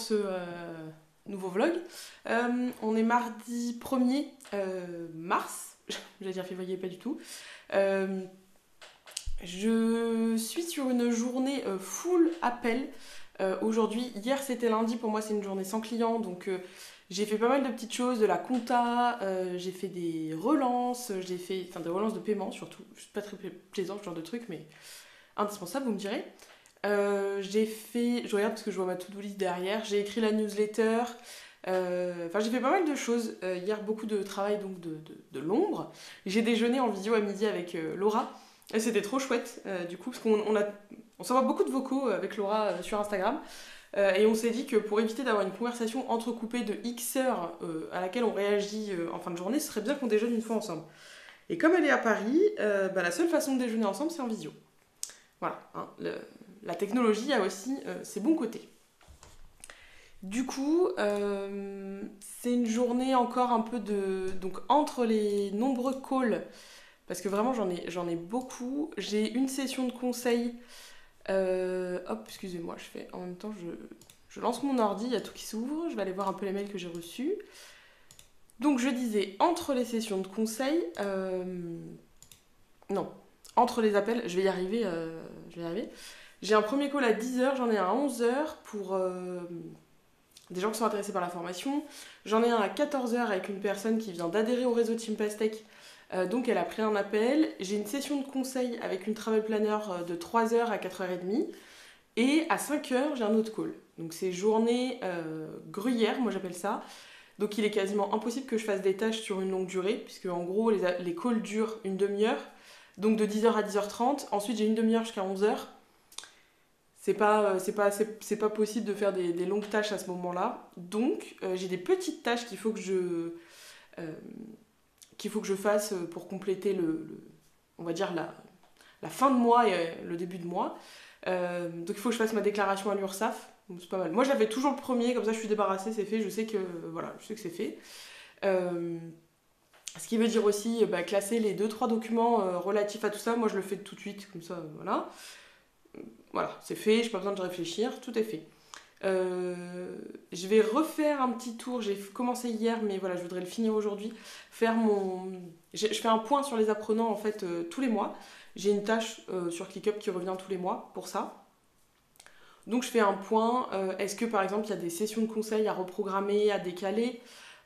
ce nouveau vlog. On est mardi 1er mars, j'allais dire février, pas du tout. Je suis sur une journée full appel aujourd'hui. Hier c'était lundi, pour moi c'est une journée sans clients, donc j'ai fait pas mal de petites choses, de la compta, j'ai fait des relances, des relances de paiement surtout. C'est pas très plaisant ce genre de truc, mais indispensable, vous me direz. Je regarde parce que je vois ma to-do list derrière, j'ai écrit la newsletter, j'ai fait pas mal de choses. Hier, beaucoup de travail donc de l'ombre. J'ai déjeuné en visio à midi avec Laura, et c'était trop chouette du coup, parce on s'envoie beaucoup de vocaux avec Laura sur Instagram, et on s'est dit que pour éviter d'avoir une conversation entrecoupée de X heures à laquelle on réagit en fin de journée, ce serait bien qu'on déjeune une fois ensemble. Et comme elle est à Paris, la seule façon de déjeuner ensemble, c'est en visio. Voilà, hein, la technologie a aussi ses bons côtés. Du coup, c'est une journée encore un peu de... Donc entre les nombreux calls, parce que vraiment j'en ai beaucoup, j'ai une session de conseil. Excusez-moi, en même temps, je lance mon ordi, il y a tout qui s'ouvre, je vais aller voir un peu les mails que j'ai reçus. Donc je disais, entre les sessions de conseil... Non, entre les appels, je vais y arriver. J'ai un premier call à 10h, j'en ai un à 11h pour des gens qui sont intéressés par la formation. J'en ai un à 14h avec une personne qui vient d'adhérer au réseau Team Pastèque. Donc elle a pris un appel. J'ai une session de conseil avec une travel planner de 3h à 4h30. Et à 5h, j'ai un autre call. Donc c'est journée gruyère, moi j'appelle ça. Donc il est quasiment impossible que je fasse des tâches sur une longue durée, puisque en gros les calls durent une demi-heure. Donc de 10h à 10h30. Ensuite j'ai une demi-heure jusqu'à 11h. C'est pas possible de faire des longues tâches à ce moment-là. Donc j'ai des petites tâches qu'il faut que je fasse pour compléter on va dire la fin de mois et le début de mois. Donc il faut que je fasse ma déclaration à l'URSSAF. Donc, c'est pas mal. Moi j'avais toujours le premier, comme ça je suis débarrassée, c'est fait, je sais que c'est fait. Ce qui veut dire aussi classer les 2-3 documents relatifs à tout ça. Moi je le fais tout de suite, comme ça, voilà. Voilà, c'est fait, j'ai pas besoin de réfléchir, tout est fait. Je vais refaire un petit tour, j'ai commencé hier, mais voilà, je voudrais le finir aujourd'hui. Je fais un point sur les apprenants en fait tous les mois. J'ai une tâche sur ClickUp qui revient tous les mois pour ça. Donc je fais un point. Est-ce que par exemple il y a des sessions de conseil à reprogrammer, à décaler?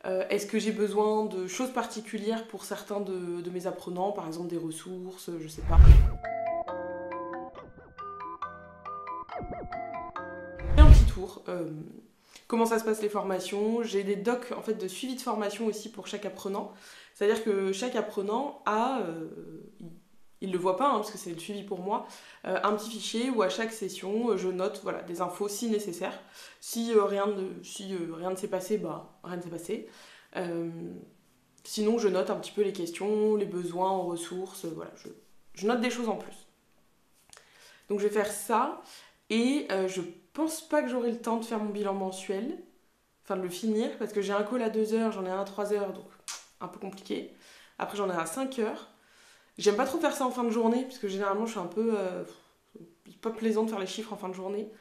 Est-ce que j'ai besoin de choses particulières pour certains de mes apprenants, par exemple des ressources, je sais pas. Un petit tour. Comment ça se passe les formations? J'ai des docs en fait de suivi de formation aussi pour chaque apprenant. C'est-à-dire que chaque apprenant a, il le voit pas parce que c'est le suivi pour moi, un petit fichier où à chaque session je note des infos si nécessaire. Si rien ne s'est passé, rien ne s'est passé. Sinon je note un petit peu les questions, les besoins en ressources, je note des choses en plus. Donc je vais faire ça et je pense pas que j'aurai le temps de faire mon bilan mensuel, enfin de le finir, parce que j'ai un call à 2h, j'en ai un à 3h, donc un peu compliqué. Après j'en ai un à 5h. J'aime pas trop faire ça en fin de journée, parce que généralement je suis un peu... c'est pas plaisant de faire les chiffres en fin de journée.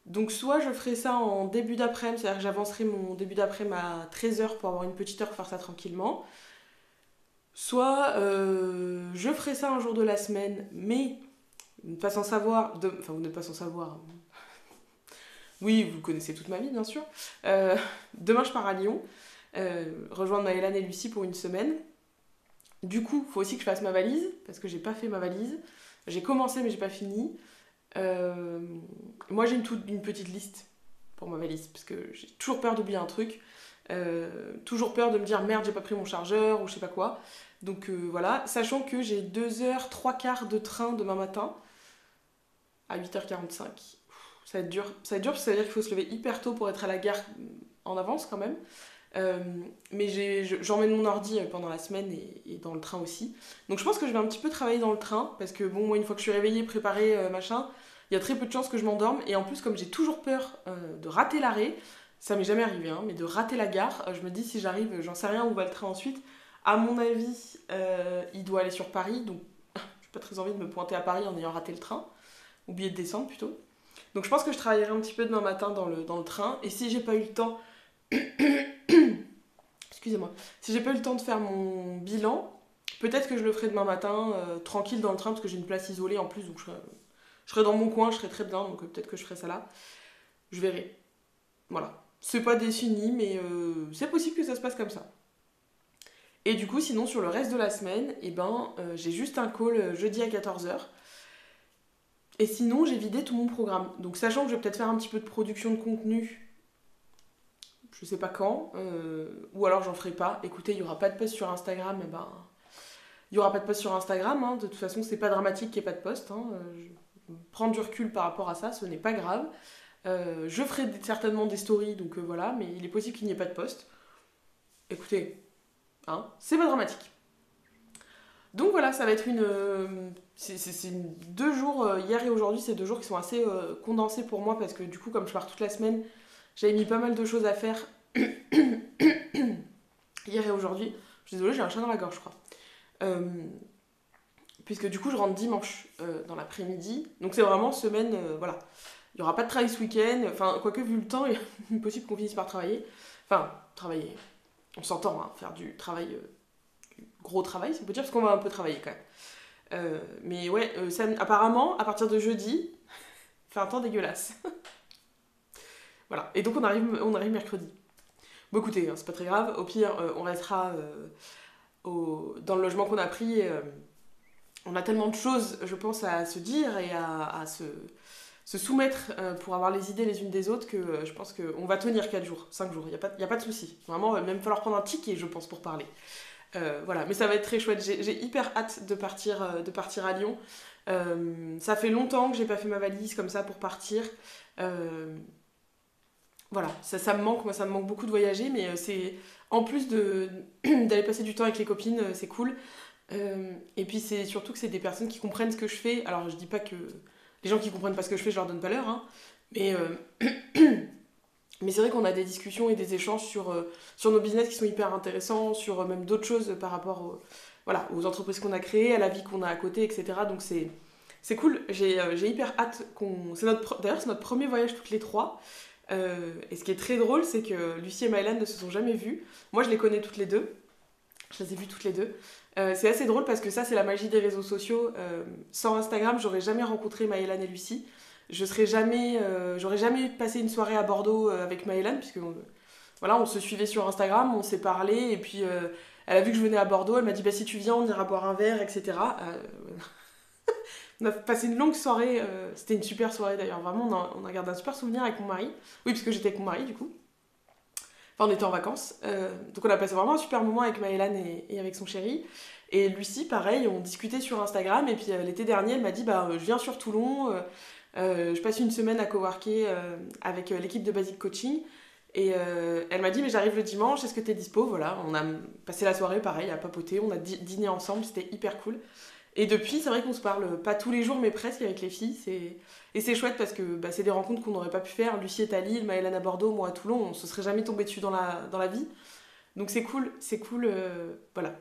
Donc soit je ferai ça en début d'après-midi, c'est-à-dire que j'avancerai mon début d'après-midi à 13h pour avoir une petite heure pour faire ça tranquillement. Soit je ferai ça un jour de la semaine, mais vous n'êtes pas sans savoir... Enfin, vous n'êtes pas sans savoir... Oui, vous connaissez toute ma vie, bien sûr. Demain, je pars à Lyon, rejoindre Maëlan et Lucie pour une semaine. Du coup, il faut aussi que je fasse ma valise, parce que j'ai pas fait ma valise. J'ai commencé, mais j'ai pas fini. Moi, j'ai une petite liste pour ma valise, parce que j'ai toujours peur d'oublier un truc. Toujours peur de me dire merde, j'ai pas pris mon chargeur, ou je sais pas quoi. Donc voilà, sachant que j'ai 2h, 3/4 de train demain matin, à 8h45. Ça va être dur. Ça va être dur parce que ça veut dire qu'il faut se lever hyper tôt pour être à la gare en avance quand même. Mais j'emmène mon ordi pendant la semaine et dans le train aussi. Donc je pense que je vais un petit peu travailler dans le train parce que bon, moi une fois que je suis réveillée, préparée, machin, il y a très peu de chances que je m'endorme. Et en plus, comme j'ai toujours peur de rater l'arrêt, ça m'est jamais arrivé, mais de rater la gare, je me dis si j'arrive, j'en sais rien où va le train ensuite. À mon avis, il doit aller sur Paris, donc j'ai pas très envie de me pointer à Paris en ayant raté le train. Oublier de descendre plutôt. Donc je pense que je travaillerai un petit peu demain matin dans le train. Et si j'ai pas eu le temps... Excusez-moi. Si j'ai pas eu le temps de faire mon bilan, peut-être que je le ferai demain matin, tranquille dans le train, parce que j'ai une place isolée en plus, donc je serai dans mon coin, je serai très bien, donc peut-être que je ferai ça là. Je verrai. Voilà. C'est pas défini, mais c'est possible que ça se passe comme ça. Et du coup, sinon, sur le reste de la semaine, j'ai juste un call jeudi à 14h. Et sinon, j'ai vidé tout mon programme. Donc, sachant que je vais peut-être faire un petit peu de production de contenu, je sais pas quand, ou alors j'en ferai pas. Écoutez, il y aura pas de post sur Instagram, il y aura pas de post sur Instagram, hein. De toute façon, c'est pas dramatique qu'il n'y ait pas de post, hein. Prendre du recul par rapport à ça, ce n'est pas grave. Je ferai certainement des stories, donc voilà, mais il est possible qu'il n'y ait pas de post. Écoutez, hein, c'est pas dramatique. Donc voilà, ça va être c'est 2 jours, hier et aujourd'hui, c'est 2 jours qui sont assez condensés pour moi, parce que du coup, comme je pars toute la semaine, j'avais mis pas mal de choses à faire hier et aujourd'hui. Je suis désolée, j'ai un chat dans la gorge, je crois. Puisque du coup, je rentre dimanche dans l'après-midi. Donc c'est vraiment semaine, voilà. Il n'y aura pas de travail ce week-end. Enfin, quoique, vu le temps, il est possible qu'on finisse par travailler. Enfin, travailler. On s'entend, hein, faire du travail, du gros travail, si on peut dire, parce qu'on va un peu travailler quand même. Mais ouais, apparemment, à partir de jeudi, il fait un temps dégueulasse. Voilà, et donc on arrive mercredi. Bon écoutez, hein, c'est pas très grave, au pire on restera dans le logement qu'on a pris. On a tellement de choses, je pense, à se dire et à se soumettre pour avoir les idées les unes des autres que je pense qu'on va tenir 4 jours, 5 jours, il n'y a pas de souci. Vraiment, il va même falloir prendre un ticket, je pense, pour parler. Voilà, mais ça va être très chouette, j'ai hyper hâte de partir à Lyon. Ça fait longtemps que j'ai pas fait ma valise comme ça pour partir. Voilà, ça me manque, moi ça me manque beaucoup de voyager, mais c'est en plus d'aller passer du temps avec les copines, c'est cool. Et puis c'est surtout que c'est des personnes qui comprennent ce que je fais. Alors je dis pas que les gens qui comprennent pas ce que je fais, je leur donne pas l'heure, hein, mais mais c'est vrai qu'on a des discussions et des échanges sur nos business qui sont hyper intéressants, sur même d'autres choses par rapport voilà, aux entreprises qu'on a créées, à la vie qu'on a à côté, etc. Donc c'est cool, j'ai hyper hâte d'ailleurs c'est notre premier voyage toutes les trois. Et ce qui est très drôle, c'est que Lucie et Maëlan ne se sont jamais vues. Moi, je les connais toutes les deux. Je les ai vues toutes les deux. C'est assez drôle parce que ça, c'est la magie des réseaux sociaux. Sans Instagram, j'aurais jamais rencontré Maëlan et Lucie. J'aurais jamais passé une soirée à Bordeaux avec Maëlan, puisque voilà, on se suivait sur Instagram, on s'est parlé, et puis elle a vu que je venais à Bordeaux, elle m'a dit bah, si tu viens, on ira boire un verre, etc. On a passé une longue soirée, c'était une super soirée d'ailleurs, vraiment on a gardé un super souvenir avec mon mari. Oui, parce que j'étais avec mon mari du coup. Enfin, on était en vacances. Donc on a passé vraiment un super moment avec Maëlan et avec son chéri. Et Lucie, pareil, on discutait sur Instagram, et puis l'été dernier, elle m'a dit bah, je viens sur Toulon, je passe une semaine à coworker avec l'équipe de Basic Coaching. Et elle m'a dit mais j'arrive le dimanche, est-ce que t'es dispo? Voilà, on a passé la soirée pareil à papoter, on a dîné ensemble, c'était hyper cool. Et depuis, c'est vrai qu'on se parle pas tous les jours, mais presque avec les filles. Et c'est chouette parce que bah, c'est des rencontres qu'on n'aurait pas pu faire. Lucie est à Lille, Maëlan à Bordeaux, moi à Toulon. On se serait jamais tombé dessus dans la vie. Donc c'est cool. Voilà.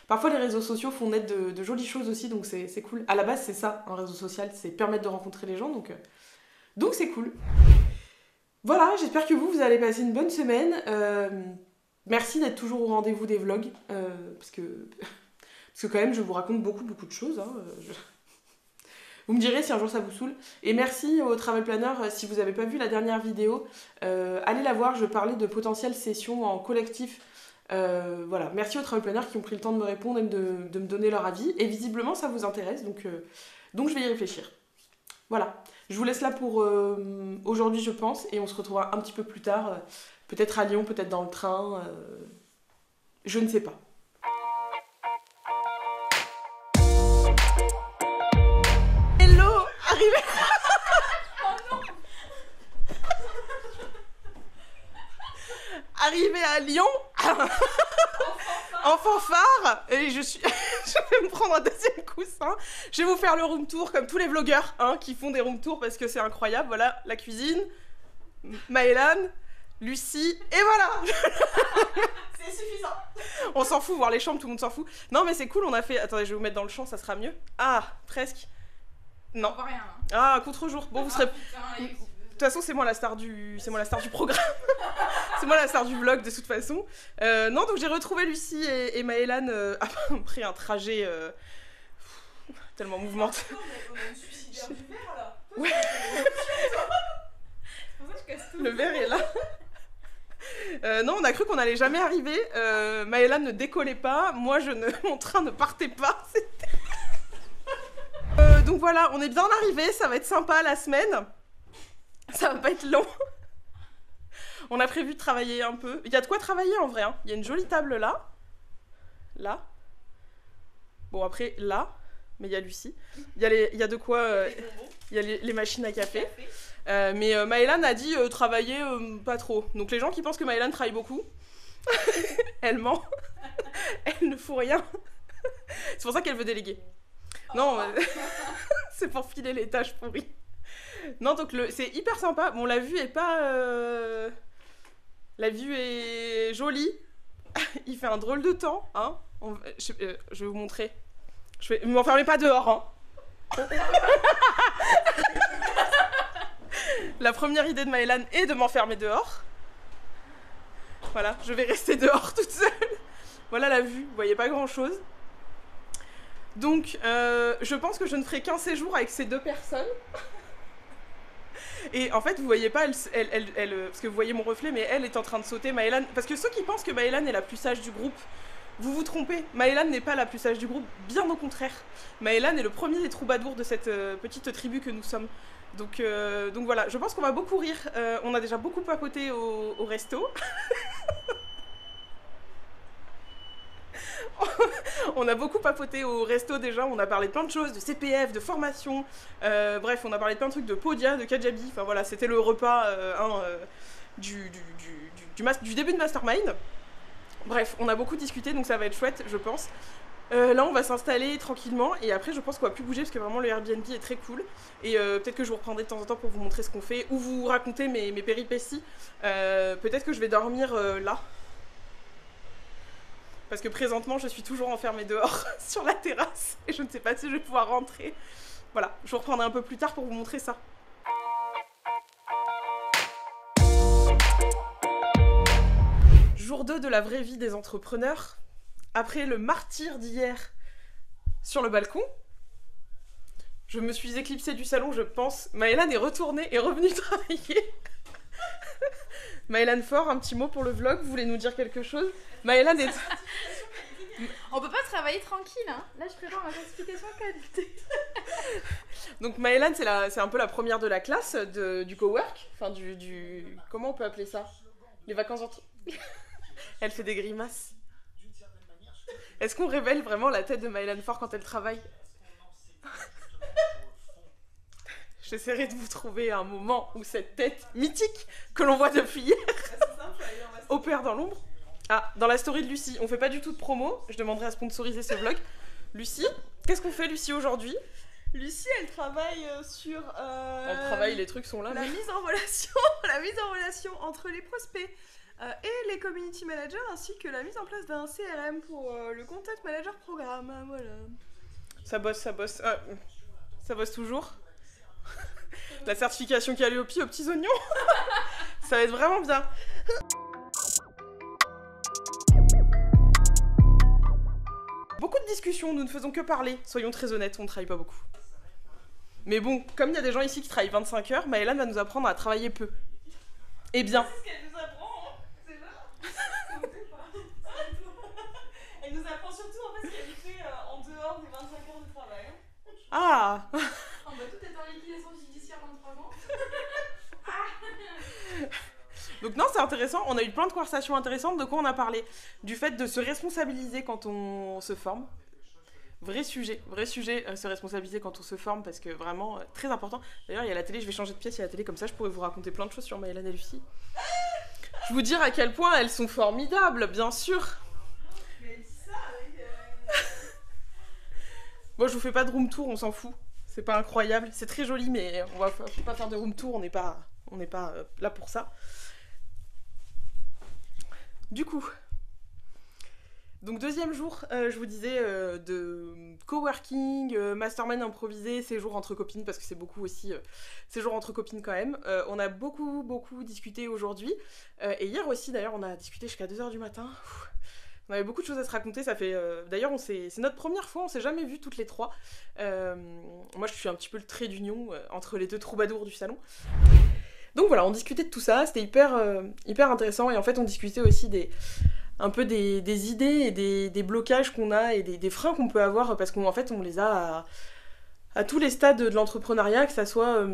Parfois, les réseaux sociaux font naître de jolies choses aussi, donc c'est cool. À la base, c'est ça, un réseau social, c'est permettre de rencontrer les gens. Donc c'est cool. Voilà, j'espère que vous allez passer une bonne semaine. Merci d'être toujours au rendez-vous des vlogs. Parce que quand même, je vous raconte beaucoup de choses. Hein. Vous me direz si un jour ça vous saoule. Et merci au Travel Planner. Si vous n'avez pas vu la dernière vidéo, allez la voir. Je parlais de potentielles sessions en collectif. Voilà. Merci aux Travel Planner qui ont pris le temps de me répondre et de me donner leur avis. Et visiblement, ça vous intéresse. Donc je vais y réfléchir. Voilà. Je vous laisse là pour aujourd'hui, je pense. Et on se retrouvera un petit peu plus tard. Peut-être à Lyon, peut-être dans le train. Je ne sais pas. Arrivé à Lyon en fanfare, et je vais me prendre un deuxième coussin. Je vais vous faire le room tour comme tous les vlogueurs qui font des room tours parce que c'est incroyable. Voilà, la cuisine, Maëlan, Lucie, et voilà. C'est suffisant. On s'en fout, voir les chambres, tout le monde s'en fout. Non mais c'est cool, on a fait... Attendez, je vais vous mettre dans le champ, ça sera mieux. Ah, presque. Non. On voit rien. Hein. Ah, contre-jour. Bon, vous serez... Putain, De toute façon, c'est moi la star du programme. C'est moi la star du vlog, de toute façon. Non, donc j'ai retrouvé Lucie et Maëlan après un trajet tellement mouvementé. On a une suicidaire du verre, là. Ouais. C'est pour ça que je casse tout. Le verre est là. Non, on a cru qu'on allait jamais arriver. Maëlan ne décollait pas. Moi, mon train ne partait pas. Donc voilà, on est bien arrivé. Ça va être sympa la semaine. Ça va pas être long. On a prévu de travailler un peu. Il y a de quoi travailler en vrai. Hein. Il y a une jolie table là. Là. Bon, après, là. Mais il y a Lucie. Il y a de quoi... Il y a les machines à café. Mais Maëlan a dit travailler pas trop. Donc les gens qui pensent que Maëlan travaille beaucoup, elle ment. Elle ne fout rien. C'est pour ça qu'elle veut déléguer. Non, c'est pour filer les tâches pourries. Non, donc c'est hyper sympa. Bon, la vue est pas... La vue est jolie. Il fait un drôle de temps. Hein. Je vais vous montrer. Ne m'enfermez pas dehors. Hein. La première idée de Maëlan est de m'enfermer dehors. Voilà, je vais rester dehors toute seule. Voilà la vue, vous voyez pas grand chose. Donc, je pense que je ne ferai qu'un séjour avec ces 2 personnes. Et en fait, vous voyez pas, parce que vous voyez mon reflet, mais elle est en train de sauter. Maëlan, parce que ceux qui pensent que Maëlan est la plus sage du groupe, vous vous trompez. Maëlan n'est pas la plus sage du groupe, bien au contraire. Maëlan est le premier des troubadours de cette petite tribu que nous sommes. Donc voilà, je pense qu'on va beaucoup rire. On a déjà beaucoup papoté au resto. On a beaucoup papoté au resto déjà, on a parlé de plein de choses, de CPF, de formation, bref, on a parlé de plein de trucs de Podia, de Kajabi, enfin voilà, c'était le repas du début de Mastermind. Bref, on a beaucoup discuté, donc ça va être chouette, je pense. Là, on va s'installer tranquillement, et après, je pense qu'on va plus bouger, parce que vraiment, le Airbnb est très cool. Et peut-être que je vous reprendrai de temps en temps pour vous montrer ce qu'on fait, ou vous raconter mes péripéties. Peut-être que je vais dormir là. Parce que présentement, je suis toujours enfermée dehors, sur la terrasse, et je ne sais pas si je vais pouvoir rentrer. Voilà, je vous reprendrai un peu plus tard pour vous montrer ça. Jour 2 de la vraie vie des entrepreneurs. Après le martyre d'hier sur le balcon, je me suis éclipsée du salon, je pense. Maëlan est retournée et revenue travailler. Maëlan Fort, un petit mot pour le vlog, vous voulez nous dire quelque chose? Maëlan est... On peut pas travailler tranquille, hein. Là, je prépare ma certification qualité. Donc Maëlan, c'est un peu la première de la classe du cowork. Enfin, comment on peut appeler ça? Les vacances entre... Elle fait des grimaces. Est-ce qu'on révèle vraiment la tête de Maëlan Fort quand elle travaille? J'essaierai de vous trouver un moment où cette tête mythique que l'on voit depuis hier opère dans l'ombre. Ah, dans la story de Lucie, on fait pas du tout de promo, je demanderai à sponsoriser ce vlog. Lucie, qu'est-ce qu'on fait Lucie aujourd'hui? Lucie, elle travaille sur... Elle travaille, les trucs sont là. La mise en relation entre les prospects et les community managers, ainsi que la mise en place d'un CRM pour le content manager programme. Voilà. Ça bosse. Ça bosse toujours. La certification Calliope aux petits oignons. Ça va être vraiment bien. Beaucoup de discussions, nous ne faisons que parler. Soyons très honnêtes, on ne travaille pas beaucoup. Mais bon, comme il y a des gens ici qui travaillent 25 heures, Maëlan va nous apprendre à travailler peu. Et bien. C'est ce qu'elle nous apprend, hein. C'est là. Elle nous apprend surtout en fait ce qu'elle fait en dehors des 25 heures de travail. Ah. On va tout être en liquidation judiciaire dans 3 ans. Donc non, c'est intéressant, on a eu plein de conversations intéressantes. De quoi on a parlé? Du fait de se responsabiliser quand on se forme. Vrai sujet, se responsabiliser quand on se forme, parce que vraiment, très important. D'ailleurs, il y a la télé, je vais changer de pièce, il y a la télé, comme ça je pourrais vous raconter plein de choses sur Maëlan et Lucie. Je vous dire à quel point elles sont formidables, bien sûr. Mais elle dit ça avec... Moi, je vous fais pas de room tour, on s'en fout. C'est pas incroyable, c'est très joli, mais on va pas faire de room tour, on n'est pas là pour ça. Du coup, Donc deuxième jour, je vous disais, de coworking, mastermind improvisé, séjour entre copines, parce que c'est beaucoup aussi séjour entre copines quand même. On a beaucoup discuté aujourd'hui, et hier aussi d'ailleurs on a discuté jusqu'à 2h du matin. On avait beaucoup de choses à se raconter, ça fait... D'ailleurs c'est notre première fois, on s'est jamais vues toutes les trois. Moi je suis un petit peu le trait d'union entre les deux troubadours du salon. Donc voilà, on discutait de tout ça, c'était hyper intéressant, et en fait on discutait aussi un peu des idées et des blocages qu'on a et des freins qu'on peut avoir, parce qu'en fait on les a à tous les stades de l'entrepreneuriat, que ça soit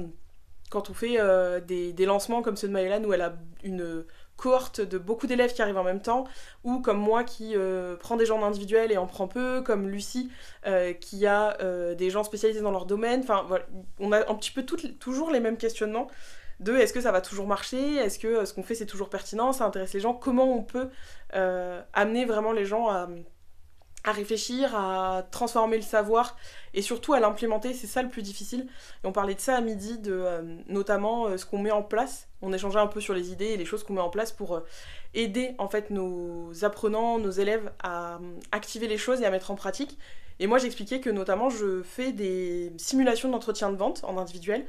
quand on fait des lancements comme ceux de Maëlan où elle a une cohorte de beaucoup d'élèves qui arrivent en même temps, ou comme moi qui prends des gens individuels et en prend peu, comme Lucie qui a des gens spécialisés dans leur domaine. Enfin voilà, on a un petit peu toujours les mêmes questionnements de est-ce que ça va toujours marcher, est-ce que ce qu'on fait c'est toujours pertinent, ça intéresse les gens, comment on peut amener vraiment les gens à réfléchir, à transformer le savoir et surtout à l'implémenter, c'est ça le plus difficile. Et on parlait de ça à midi, de notamment ce qu'on met en place. On échangeait un peu sur les idées et les choses qu'on met en place pour aider en fait nos apprenants, nos élèves à activer les choses et à mettre en pratique. Et moi j'expliquais que notamment je fais des simulations d'entretien de vente en individuel,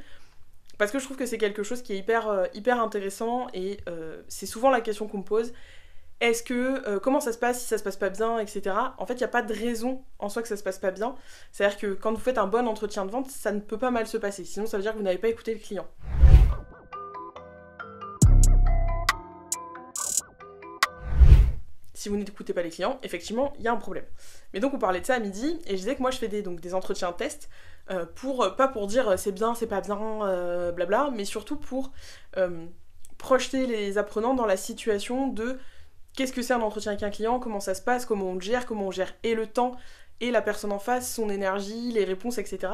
parce que je trouve que c'est quelque chose qui est hyper intéressant, et c'est souvent la question qu'on me pose. Est-ce que, comment ça se passe si ça se passe pas bien, etc. En fait, il n'y a pas de raison en soi que ça se passe pas bien. C'est-à-dire que quand vous faites un bon entretien de vente, ça ne peut pas mal se passer. Sinon, ça veut dire que vous n'avez pas écouté le client. Si vous n'écoutez pas les clients, effectivement, il y a un problème. Mais donc, on parlait de ça à midi, et je disais que moi, je fais des entretiens tests, pas pour dire c'est bien, c'est pas bien, blabla, mais surtout pour projeter les apprenants dans la situation de qu'est-ce que c'est un entretien avec un client, comment ça se passe, comment on le gère et le temps, et la personne en face, son énergie, les réponses, etc.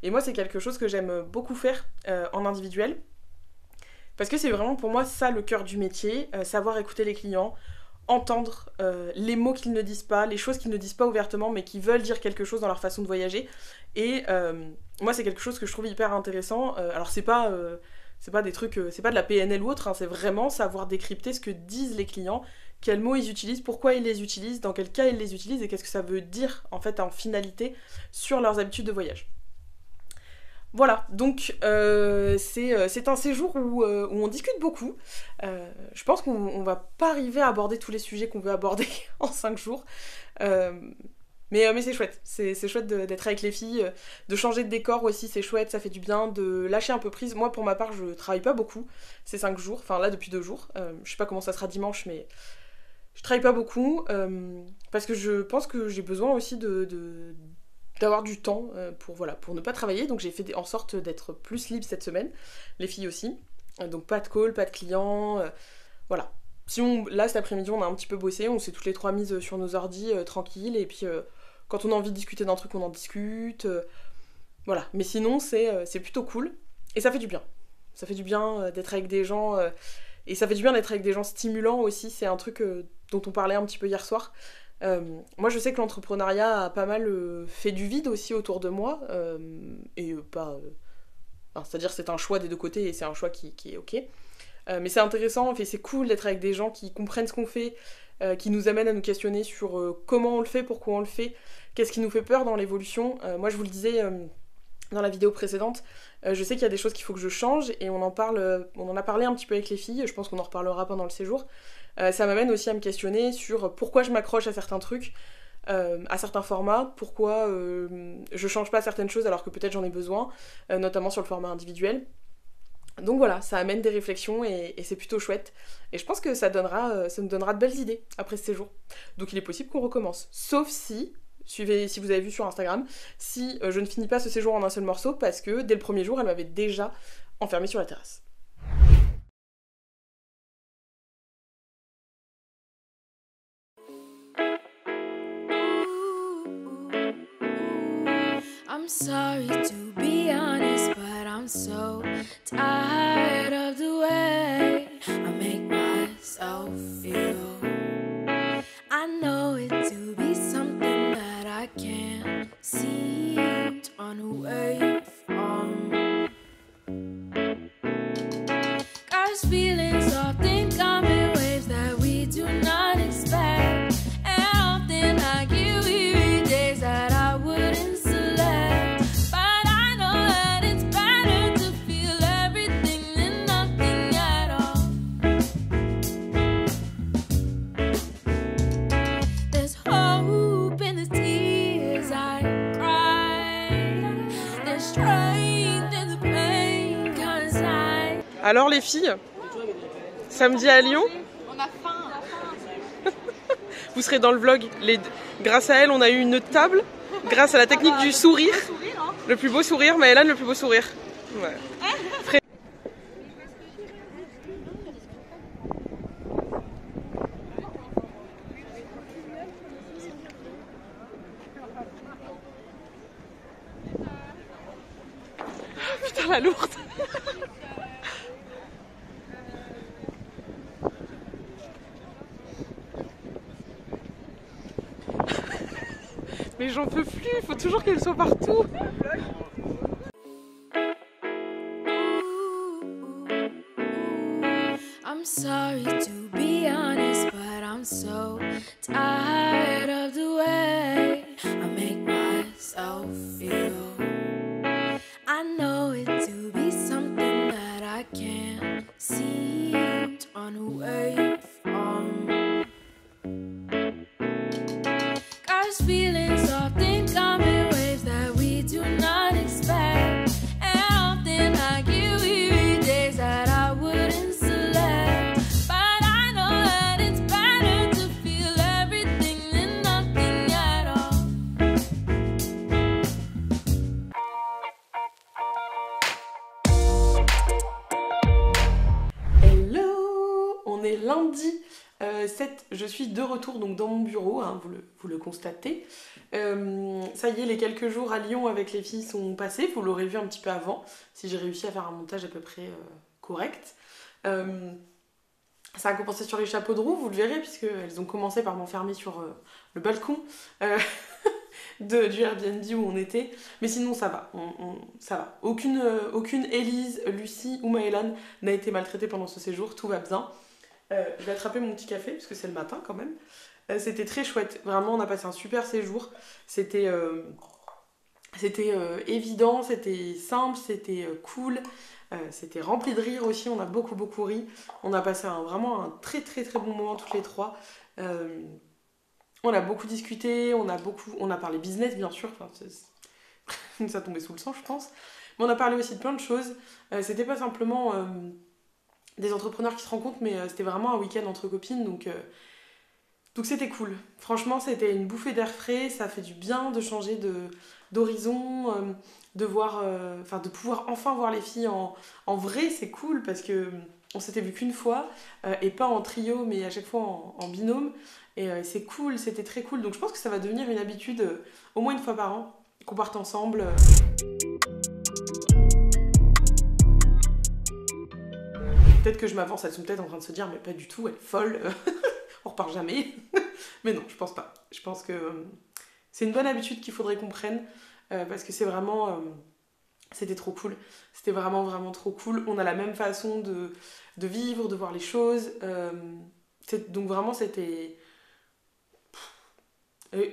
Et moi, c'est quelque chose que j'aime beaucoup faire en individuel, parce que c'est vraiment pour moi ça le cœur du métier, savoir écouter les clients, entendre les mots qu'ils ne disent pas, les choses qu'ils ne disent pas ouvertement, mais qui veulent dire quelque chose dans leur façon de voyager. Et moi, c'est quelque chose que je trouve hyper intéressant. Alors, c'est pas des trucs, c'est pas de la PNL ou autre, hein, c'est vraiment savoir décrypter ce que disent les clients, quels mots ils utilisent, pourquoi ils les utilisent, dans quel cas ils les utilisent, et qu'est-ce que ça veut dire, en fait, en finalité, sur leurs habitudes de voyage. Voilà, donc c'est un séjour où on discute beaucoup. Je pense qu'on va pas arriver à aborder tous les sujets qu'on veut aborder en 5 jours. Mais c'est chouette, c'est chouette d'être avec les filles, de changer de décor aussi, c'est chouette, ça fait du bien, de lâcher un peu prise. Moi, pour ma part, je travaille pas beaucoup ces 5 jours, enfin là depuis 2 jours. Je sais pas comment ça sera dimanche, mais je travaille pas beaucoup, parce que je pense que j'ai besoin aussi d'avoir du temps pour ne pas travailler. Donc j'ai fait en sorte d'être plus libre cette semaine, les filles aussi. Donc pas de call, pas de clients, voilà. Là cet après-midi on a un petit peu bossé, on s'est toutes les 3 mises sur nos ordis tranquilles, et puis quand on a envie de discuter d'un truc on en discute, voilà. Mais sinon c'est plutôt cool, et ça fait du bien. Ça fait du bien d'être avec des gens, et ça fait du bien d'être avec des gens stimulants aussi, c'est un truc dont on parlait un petit peu hier soir. Moi je sais que l'entrepreneuriat a pas mal fait du vide aussi autour de moi, et pas... c'est-à-dire c'est un choix des deux côtés, et c'est un choix qui est ok. Mais c'est intéressant, c'est cool d'être avec des gens qui comprennent ce qu'on fait, qui nous amènent à nous questionner sur comment on le fait, pourquoi on le fait, qu'est-ce qui nous fait peur dans l'évolution. Moi je vous le disais dans la vidéo précédente, je sais qu'il y a des choses qu'il faut que je change, et on en a parlé un petit peu avec les filles, je pense qu'on en reparlera pendant le séjour. Ça m'amène aussi à me questionner sur pourquoi je m'accroche à certains trucs, à certains formats, pourquoi je change pas certaines choses alors que peut-être j'en ai besoin, notamment sur le format individuel. Donc voilà, ça amène des réflexions, et c'est plutôt chouette. Et je pense que ça me donnera de belles idées après ce séjour. Donc il est possible qu'on recommence. Sauf si vous avez vu sur Instagram, si je ne finis pas ce séjour en un seul morceau, parce que dès le premier jour, elle m'avait déjà enfermée sur la terrasse. I'm sorry to be honest, but I'm so tired of the way I make myself feel. I know it to be something that I can't seem to run away from. 'Cause feelings often come in waves that we do not expect, and often Alors les filles, samedi à Lyon, On a faim. vous serez dans le vlog. Grâce à elle, on a eu une table, grâce à la technique du sourire. Le plus beau sourire, Maëlan, le plus beau sourire. Ouais. Putain, la lourde. Mais j'en peux plus, il faut toujours qu'elle soit partout. I'm sorry to be honest, but I'm so tired of the way I make myself feel. I know it to be something that I can't seem to run away from. 'Cause feelings often come in waves that we do not expect, and often I get weary days that I wouldn't select. But I know that it's better to feel everything than nothing at all. Hello, on est lundi 7, je suis de retour donc dans mon bureau, hein, vous le constatez. Ça y est, les quelques jours à Lyon avec les filles sont passés, vous l'aurez vu un petit peu avant, si j'ai réussi à faire un montage à peu près correct. Ça a commencé sur les chapeaux de roue, vous le verrez, puisqu'elles ont commencé par m'enfermer sur le balcon du Airbnb où on était. Mais sinon ça va, ça va. Aucune Élise, Lucie ou Maëlan n'a été maltraitée pendant ce séjour, tout va bien. Je vais attraper mon petit café, parce que c'est le matin quand même. C'était très chouette, vraiment on a passé un super séjour. C'était évident, c'était simple, c'était cool. C'était rempli de rire aussi, on a beaucoup ri. On a passé vraiment un très bon moment toutes les trois. On a beaucoup discuté, on a parlé business bien sûr, enfin, ça tombait sous le sang je pense. Mais on a parlé aussi de plein de choses. C'était pas simplement des entrepreneurs qui se rencontrent, mais c'était vraiment un week-end entre copines, donc c'était cool. Franchement, c'était une bouffée d'air frais, ça fait du bien de changer d'horizon, de voir, de pouvoir enfin voir les filles en vrai, c'est cool parce que on s'était vu qu'une fois, et pas en trio, mais à chaque fois en binôme, et c'est cool, c'était très cool. Donc je pense que ça va devenir une habitude, au moins une fois par an, qu'on parte ensemble. Peut-être que je m'avance, elles sont peut-être en train de se dire mais pas du tout, elle est folle, on repart jamais. Mais non, je pense pas. Je pense que c'est une bonne habitude qu'il faudrait qu'on prenne, parce que c'est vraiment... c'était trop cool. C'était vraiment trop cool. On a la même façon de vivre, de voir les choses. Donc vraiment, c'était...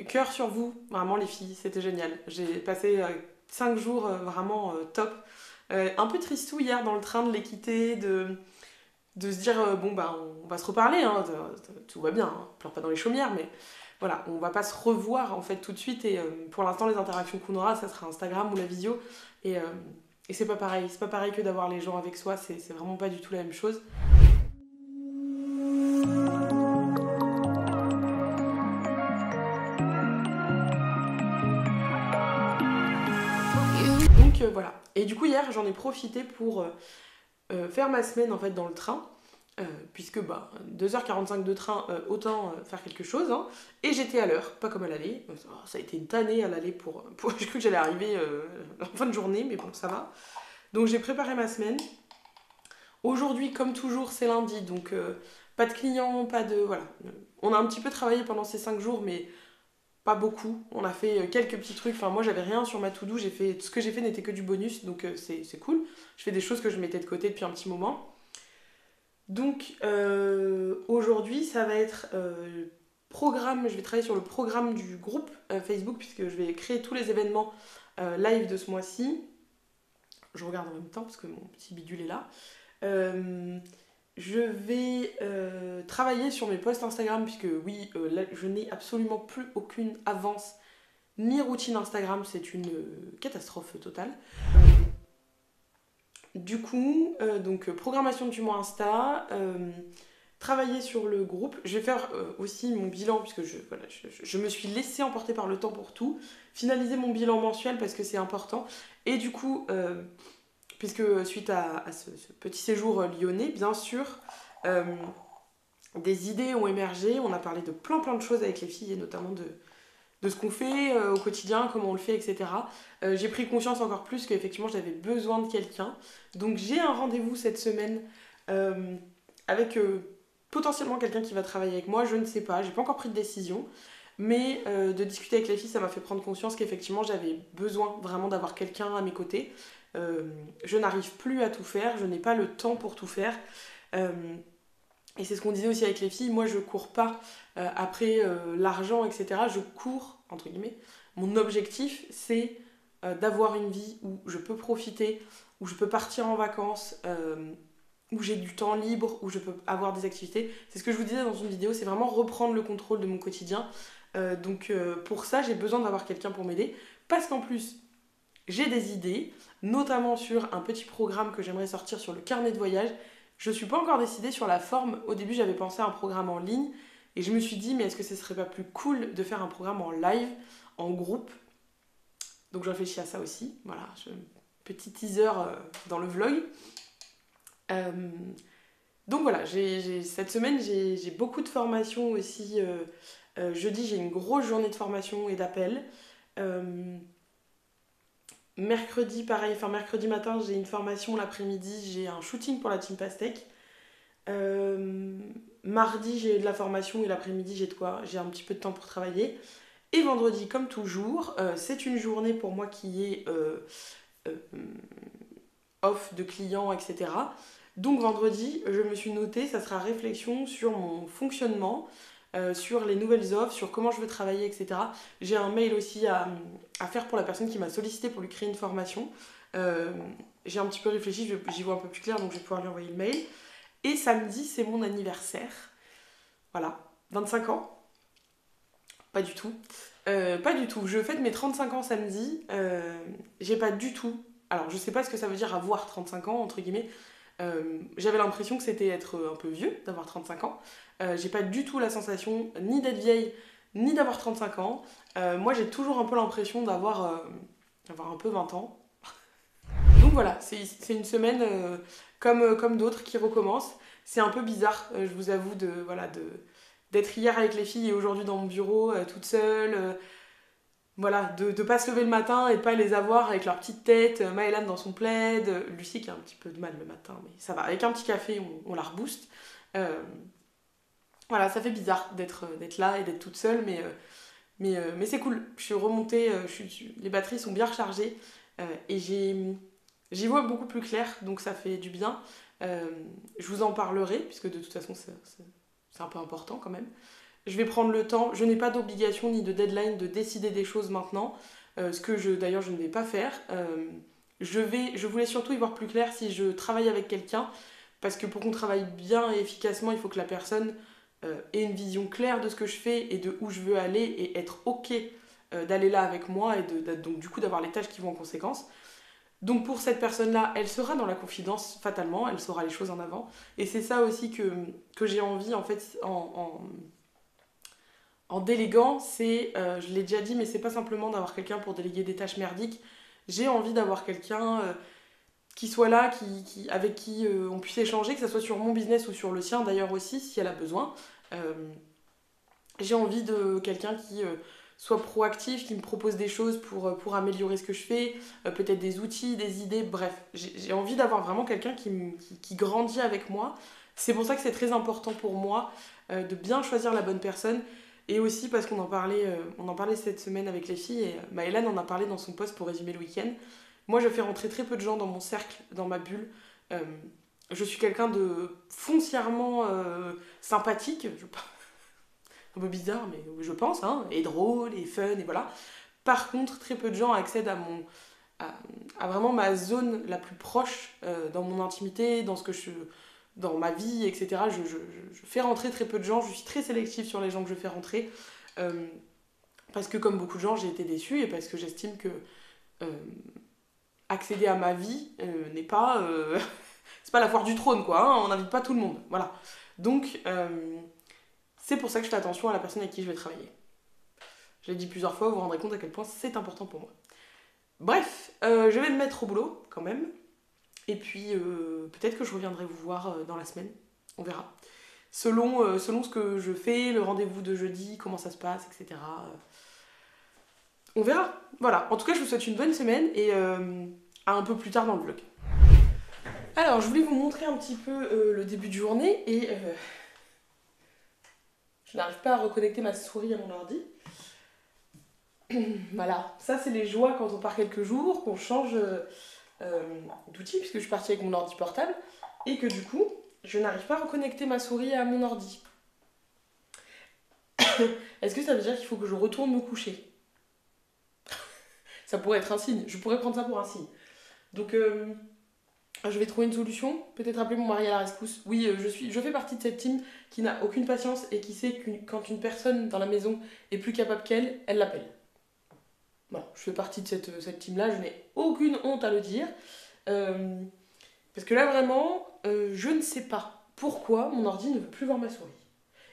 cœur sur vous, vraiment les filles, c'était génial. J'ai passé 5 jours vraiment top. Un peu tristou hier dans le train de les quitter, de se dire on va se reparler, hein, tout va bien, hein, pleure pas dans les chaumières, mais voilà, on va pas se revoir en fait tout de suite, et pour l'instant les interactions qu'on aura, ça sera Instagram ou la visio, et c'est pas pareil que d'avoir les gens avec soi, c'est vraiment pas du tout la même chose. Donc voilà, et du coup hier j'en ai profité pour faire ma semaine en fait dans le train, puisque 2h45 de train, autant faire quelque chose, hein. Et j'étais à l'heure, pas comme à l'aller. Ça a été une tannée à l'aller pour j'ai cru que j'allais arriver en fin de journée, mais bon ça va. Donc j'ai préparé ma semaine. Aujourd'hui comme toujours c'est lundi, donc pas de clients, pas de... Voilà. On a un petit peu travaillé pendant ces 5 jours, mais pas beaucoup. On a fait quelques petits trucs, enfin moi j'avais rien sur ma to-do, ce que j'ai fait n'était que du bonus, donc c'est cool. Je fais des choses que je mettais de côté depuis un petit moment. Donc aujourd'hui ça va être programme, je vais travailler sur le programme du groupe Facebook, puisque je vais créer tous les événements live de ce mois-ci. Je regarde en même temps parce que mon petit bidule est là. Je vais travailler sur mes posts Instagram, puisque oui, là, je n'ai absolument plus aucune avance ni routine Instagram, c'est une catastrophe totale. Du coup, programmation du mois Insta, travailler sur le groupe. Je vais faire aussi mon bilan, puisque je me suis laissée emporter par le temps pour tout. Finaliser mon bilan mensuel parce que c'est important. Et du coup, puisque suite à ce petit séjour lyonnais, bien sûr, des idées ont émergé. On a parlé de plein de choses avec les filles, et notamment de ce qu'on fait au quotidien, comment on le fait, etc. J'ai pris conscience encore plus qu'effectivement j'avais besoin de quelqu'un. Donc j'ai un rendez-vous cette semaine avec potentiellement quelqu'un qui va travailler avec moi, je ne sais pas, j'ai pas encore pris de décision. Mais de discuter avec les filles, ça m'a fait prendre conscience qu'effectivement j'avais besoin vraiment d'avoir quelqu'un à mes côtés. Je n'arrive plus à tout faire, je n'ai pas le temps pour tout faire. Et c'est ce qu'on disait aussi avec les filles, moi je cours pas après l'argent, etc. Je cours, entre guillemets. Mon objectif, c'est d'avoir une vie où je peux profiter, où je peux partir en vacances, où j'ai du temps libre, où je peux avoir des activités. C'est ce que je vous disais dans une vidéo, c'est vraiment reprendre le contrôle de mon quotidien. Donc pour ça, j'ai besoin d'avoir quelqu'un pour m'aider. Parce qu'en plus, j'ai des idées, notamment sur un petit programme que j'aimerais sortir sur le carnet de voyage. Je suis pas encore décidée sur la forme. Au début, j'avais pensé à un programme en ligne et je me suis dit, mais est-ce que ce serait pas plus cool de faire un programme en live, en groupe? Donc je réfléchis à ça aussi. Voilà, petit teaser dans le vlog. Donc voilà, cette semaine, j'ai beaucoup de formations aussi. Jeudi, j'ai une grosse journée de formation et d'appel. Mercredi, pareil, mercredi matin, j'ai une formation, l'après-midi, j'ai un shooting pour la Team Pastèque. Mardi, j'ai de la formation et l'après-midi, j'ai un petit peu de temps pour travailler. Et vendredi, comme toujours, c'est une journée pour moi qui est off de clients, etc. Donc vendredi, je me suis notée, ça sera réflexion sur mon fonctionnement, sur les nouvelles offres, sur comment je veux travailler, etc. J'ai un mail aussi à faire pour la personne qui m'a sollicité pour lui créer une formation. J'ai un petit peu réfléchi, j'y vois un peu plus clair, donc je vais pouvoir lui envoyer le mail. Et samedi, c'est mon anniversaire. Voilà, 25 ans. Pas du tout. Pas du tout. Je fête mes 35 ans samedi. J'ai pas du tout... Alors, je sais pas ce que ça veut dire avoir 35 ans, entre guillemets. J'avais l'impression que c'était être un peu vieux d'avoir 35 ans. J'ai pas du tout la sensation ni d'être vieille ni d'avoir 35 ans. Moi j'ai toujours un peu l'impression d'avoir un peu 20 ans. Donc voilà, c'est une semaine comme d'autres qui recommence. C'est un peu bizarre, je vous avoue, d'être hier avec les filles et aujourd'hui dans mon bureau toute seule. Voilà, de pas se lever le matin et de pas les avoir avec leur petite tête, Maëlan dans son plaid, Lucie qui a un petit peu de mal le matin, mais ça va, avec un petit café, on la rebooste. Voilà, ça fait bizarre d'être là et d'être toute seule, mais c'est cool. Je suis remontée, les batteries sont bien rechargées et j'y vois beaucoup plus clair, donc ça fait du bien. Je vous en parlerai, puisque de toute façon c'est un peu important quand même. Je vais prendre le temps, je n'ai pas d'obligation ni de deadline de décider des choses maintenant, ce que d'ailleurs je ne vais pas faire. Je voulais surtout y voir plus clair si je travaille avec quelqu'un, parce que pour qu'on travaille bien et efficacement, il faut que la personne ait une vision claire de ce que je fais et de où je veux aller et être ok d'aller là avec moi et donc du coup d'avoir les tâches qui vont en conséquence. Donc pour cette personne-là, elle sera dans la confidence fatalement, elle saura les choses en avant. Et c'est ça aussi que j'ai envie en fait en déléguant, je l'ai déjà dit, mais c'est pas simplement d'avoir quelqu'un pour déléguer des tâches merdiques. J'ai envie d'avoir quelqu'un qui soit là, avec qui on puisse échanger, que ce soit sur mon business ou sur le sien d'ailleurs aussi, si elle a besoin. J'ai envie de quelqu'un qui soit proactif, qui me propose des choses pour améliorer ce que je fais, peut-être des outils, des idées, bref. J'ai envie d'avoir vraiment quelqu'un qui grandit avec moi. C'est pour ça que c'est très important pour moi de bien choisir la bonne personne. Et aussi parce qu'on en parlait cette semaine avec les filles, et Maëlan en a parlé dans son post pour résumer le week-end. Moi, je fais rentrer très peu de gens dans mon cercle, dans ma bulle. Je suis quelqu'un de foncièrement sympathique, un peu bizarre, mais je pense, hein, et drôle, et fun, et voilà. Par contre, très peu de gens accèdent à vraiment ma zone la plus proche, dans mon intimité, dans ma vie, etc. Je fais rentrer très peu de gens, je suis très sélective sur les gens que je fais rentrer, parce que comme beaucoup de gens, j'ai été déçue, et parce que j'estime que accéder à ma vie n'est pas... c'est pas la foire du trône, quoi. Hein, on n'invite pas tout le monde. Voilà. Donc, c'est pour ça que je fais attention à la personne avec qui je vais travailler. Je l'ai dit plusieurs fois, vous vous rendrez compte à quel point c'est important pour moi. Bref, je vais me mettre au boulot, quand même. Et puis, peut-être que je reviendrai vous voir dans la semaine. On verra. Selon ce que je fais, le rendez-vous de jeudi, comment ça se passe, etc. On verra. Voilà. En tout cas, je vous souhaite une bonne semaine et à un peu plus tard dans le vlog. Alors, je voulais vous montrer un petit peu le début de journée et je n'arrive pas à reconnecter ma souris à mon ordi. Voilà, ça c'est les joies quand on part quelques jours, qu'on change d'outil puisque je suis partie avec mon ordi portable et que du coup, je n'arrive pas à reconnecter ma souris à mon ordi. Est-ce que ça veut dire qu'il faut que je retourne me coucher? Ça pourrait être un signe, je pourrais prendre ça pour un signe. Donc, je vais trouver une solution, peut-être appeler mon mari à la rescousse. Oui, je fais partie de cette team qui n'a aucune patience et qui sait que quand une personne dans la maison est plus capable qu'elle, elle l'appelle. Voilà, je fais partie de cette team-là, je n'ai aucune honte à le dire. Parce que là, vraiment, je ne sais pas pourquoi mon ordi ne veut plus voir ma souris.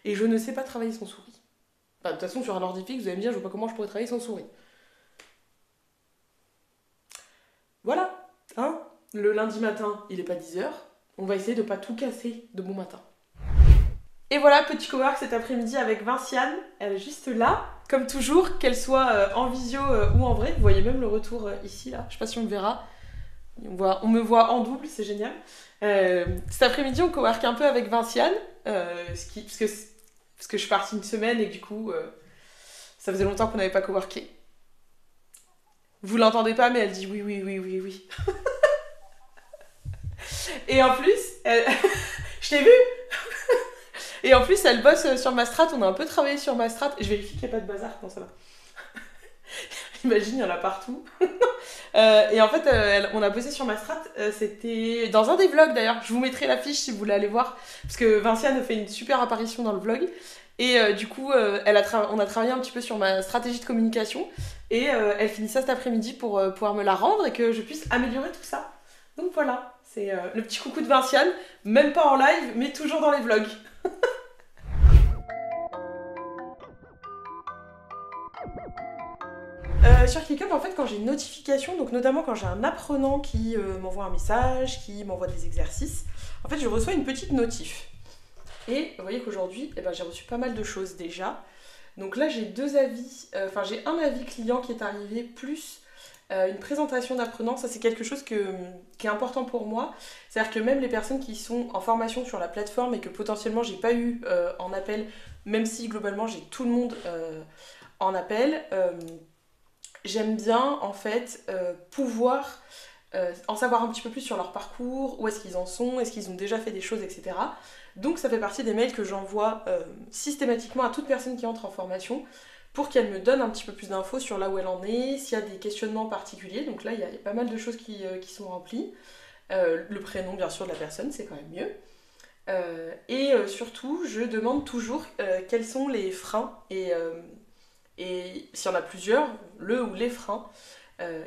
Et je ne sais pas travailler sans souris. Enfin, de toute façon, sur un ordi fixe, vous allez me dire, je vois pas comment je pourrais travailler sans souris. Voilà, hein. Le lundi matin, il est pas 10h. On va essayer de pas tout casser de bon matin. Et voilà, petit cowork cet après-midi avec Vinciane. Elle est juste là, comme toujours, qu'elle soit en visio ou en vrai. Vous voyez même le retour ici, là. Je sais pas si on le verra. On me voit en double, c'est génial. Cet après-midi, on cowork un peu avec Vinciane. Parce que je suis partie une semaine et que du coup, ça faisait longtemps qu'on n'avait pas coworké. Vous l'entendez pas, mais elle dit oui, oui, oui, oui, oui. Et en plus, je t'ai vu. Et en plus, elle bosse sur ma strat. On a un peu travaillé sur ma strat. Je vérifie qu'il n'y a pas de bazar. Non, ça va. Imagine, il y en a partout. Et en fait, on a bossé sur ma strat. C'était dans un des vlogs d'ailleurs. Je vous mettrai l'affiche si vous voulez aller voir. Parce que Vinciane a fait une super apparition dans le vlog. Et du coup, on a travaillé un petit peu sur ma stratégie de communication. Et elle finit ça cet après-midi pour pouvoir me la rendre et que je puisse améliorer tout ça. Donc voilà. C'est le petit coucou de Vinciane, même pas en live, mais toujours dans les vlogs. Sur ClickUp, en fait, quand j'ai une notification, donc notamment quand j'ai un apprenant qui m'envoie un message, qui m'envoie des exercices, en fait, je reçois une petite notif. Et vous voyez qu'aujourd'hui, j'ai reçu pas mal de choses déjà. Donc là, j'ai deux avis, j'ai un avis client qui est arrivé, plus une présentation d'apprenant. Ça, c'est quelque chose qui est important pour moi. C'est-à-dire que même les personnes qui sont en formation sur la plateforme et que potentiellement j'ai pas eu en appel, même si globalement j'ai tout le monde en appel, j'aime bien en fait pouvoir en savoir un petit peu plus sur leur parcours, où est-ce qu'ils en sont, est-ce qu'ils ont déjà fait des choses, etc. Donc ça fait partie des mails que j'envoie systématiquement à toute personne qui entre en formation pour qu'elle me donne un petit peu plus d'infos sur là où elle en est, s'il y a des questionnements particuliers. Donc là, il y a pas mal de choses qui sont remplies. Le prénom, bien sûr, de la personne, c'est quand même mieux. Et surtout, je demande toujours quels sont les freins et s'il y en a plusieurs, le ou les freins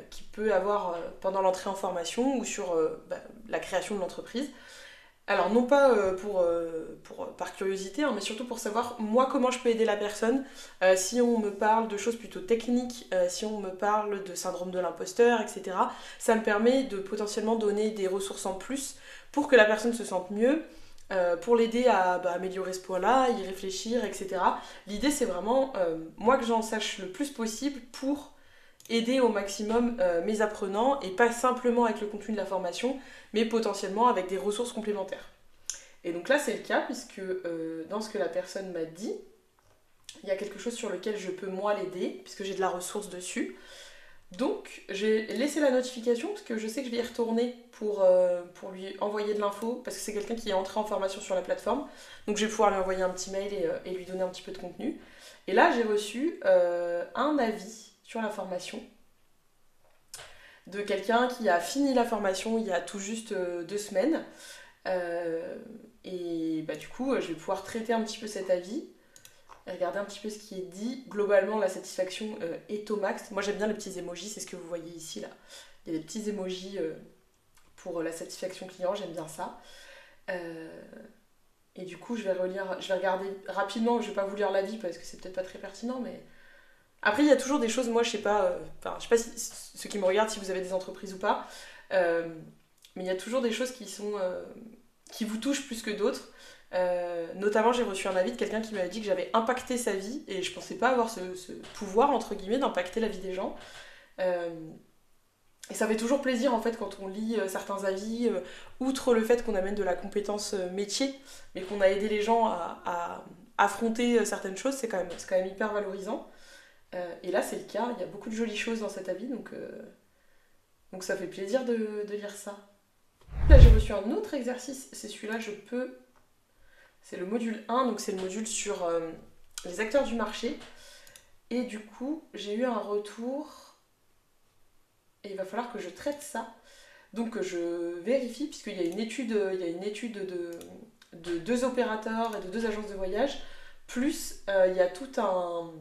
qu'il peut avoir pendant l'entrée en formation ou sur la création de l'entreprise. Alors non pas par curiosité, hein, mais surtout pour savoir moi comment je peux aider la personne. Si on me parle de choses plutôt techniques, si on me parle de syndrome de l'imposteur, etc. Ça me permet de potentiellement donner des ressources en plus pour que la personne se sente mieux, pour l'aider à améliorer ce point-là, y réfléchir, etc. L'idée c'est vraiment moi que j'en sache le plus possible pour aider au maximum mes apprenants et pas simplement avec le contenu de la formation, mais potentiellement avec des ressources complémentaires. Et donc là c'est le cas puisque dans ce que la personne m'a dit, il y a quelque chose sur lequel je peux moi l'aider puisque j'ai de la ressource dessus. Donc j'ai laissé la notification parce que je sais que je vais y retourner pour lui envoyer de l'info parce que c'est quelqu'un qui est entré en formation sur la plateforme. Donc je vais pouvoir lui envoyer un petit mail et lui donner un petit peu de contenu. Et là j'ai reçu un avis sur la formation de quelqu'un qui a fini la formation il y a tout juste 2 semaines. Et du coup, je vais pouvoir traiter un petit peu cet avis et regarder un petit peu ce qui est dit. Globalement, la satisfaction est au max. Moi, j'aime bien les petits emojis, c'est ce que vous voyez ici, là. Il y a des petits emojis pour la satisfaction client, j'aime bien ça. Et du coup, je vais regarder rapidement, je vais pas vous lire l'avis parce que c'est peut-être pas très pertinent, mais... Après, il y a toujours des choses, moi je sais pas si ceux qui me regardent, si vous avez des entreprises ou pas, mais il y a toujours des choses qui vous touchent plus que d'autres. Notamment, j'ai reçu un avis de quelqu'un qui m'avait dit que j'avais impacté sa vie, et je pensais pas avoir ce pouvoir, entre guillemets, d'impacter la vie des gens. Et ça fait toujours plaisir en fait quand on lit certains avis, outre le fait qu'on amène de la compétence métier, mais qu'on a aidé les gens à affronter certaines choses, c'est quand même hyper valorisant. Et là c'est le cas, il y a beaucoup de jolies choses dans cet avis, donc ça fait plaisir de lire ça. Là j'ai reçu un autre exercice, c'est celui-là, c'est le module 1, donc c'est le module sur les acteurs du marché. Et du coup j'ai eu un retour... Et il va falloir que je traite ça. Donc je vérifie, puisqu'il y a une étude de 2 opérateurs et de 2 agences de voyage, plus il y a tout un...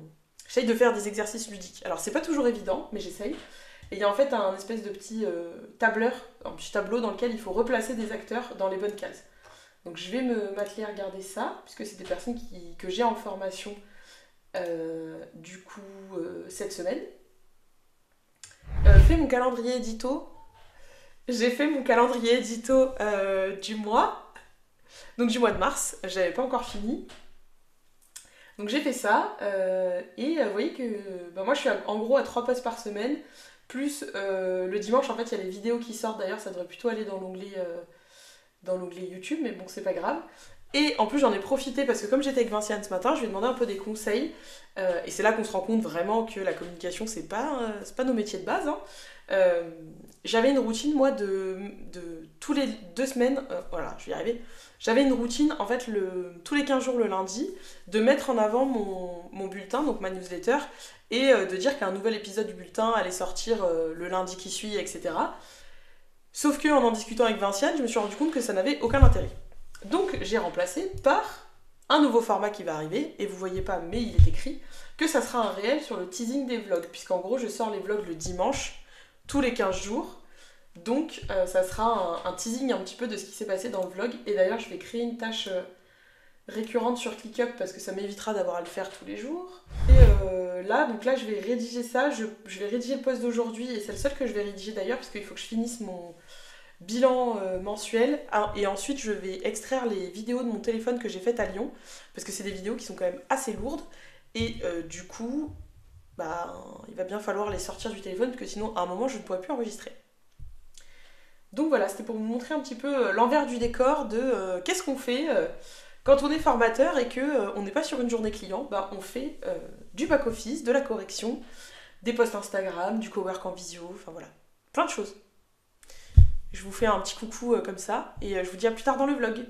J'essaye de faire des exercices ludiques. Alors c'est pas toujours évident, mais j'essaye. Et il y a en fait un espèce de petit tableur, un petit tableau dans lequel il faut replacer des acteurs dans les bonnes cases. Donc je vais m'atteler à regarder ça, puisque c'est des personnes que j'ai en formation du coup cette semaine. Fait mon calendrier édito. J'ai fait mon calendrier édito du mois. Donc du mois de mars. J'avais pas encore fini. Donc j'ai fait ça. Et vous voyez que moi je suis en gros à 3 posts par semaine. Plus le dimanche, en fait, il y a les vidéos qui sortent. D'ailleurs, ça devrait plutôt aller dans l'onglet YouTube. Mais bon, c'est pas grave. Et en plus, j'en ai profité parce que comme j'étais avec Vinciane ce matin, je lui ai demandé un peu des conseils. Et c'est là qu'on se rend compte vraiment que la communication, c'est pas nos métiers de base. Hein. J'avais une routine, moi, de tous les 2 semaines, voilà, je vais y arriver. J'avais une routine, en fait, tous les 15 jours le lundi, de mettre en avant mon bulletin, donc ma newsletter, et de dire qu'un nouvel épisode du bulletin allait sortir le lundi qui suit, etc. Sauf qu'en discutant avec Vinciane, je me suis rendu compte que ça n'avait aucun intérêt. Donc j'ai remplacé par un nouveau format qui va arriver, et vous voyez pas, mais il est écrit, que ça sera un réel sur le teasing des vlogs, puisqu'en gros je sors les vlogs le dimanche, tous les 15 jours, donc ça sera un teasing un petit peu de ce qui s'est passé dans le vlog, et d'ailleurs je vais créer une tâche récurrente sur ClickUp, parce que ça m'évitera d'avoir à le faire tous les jours. Et là je vais rédiger ça, je vais rédiger le post d'aujourd'hui, et c'est le seul que je vais rédiger d'ailleurs, parce qu'il faut que je finisse mon bilan mensuel, et ensuite je vais extraire les vidéos de mon téléphone que j'ai faites à Lyon, parce que c'est des vidéos qui sont quand même assez lourdes, et du coup il va bien falloir les sortir du téléphone, parce que sinon à un moment je ne pourrai plus enregistrer. Donc voilà, c'était pour vous montrer un petit peu l'envers du décor de qu'est-ce qu'on fait quand on est formateur et qu'on n'est pas sur une journée client. On fait du back-office, de la correction, des posts Instagram, du cowork en visio, enfin voilà, plein de choses. Je vous fais un petit coucou comme ça, et je vous dis à plus tard dans le vlog.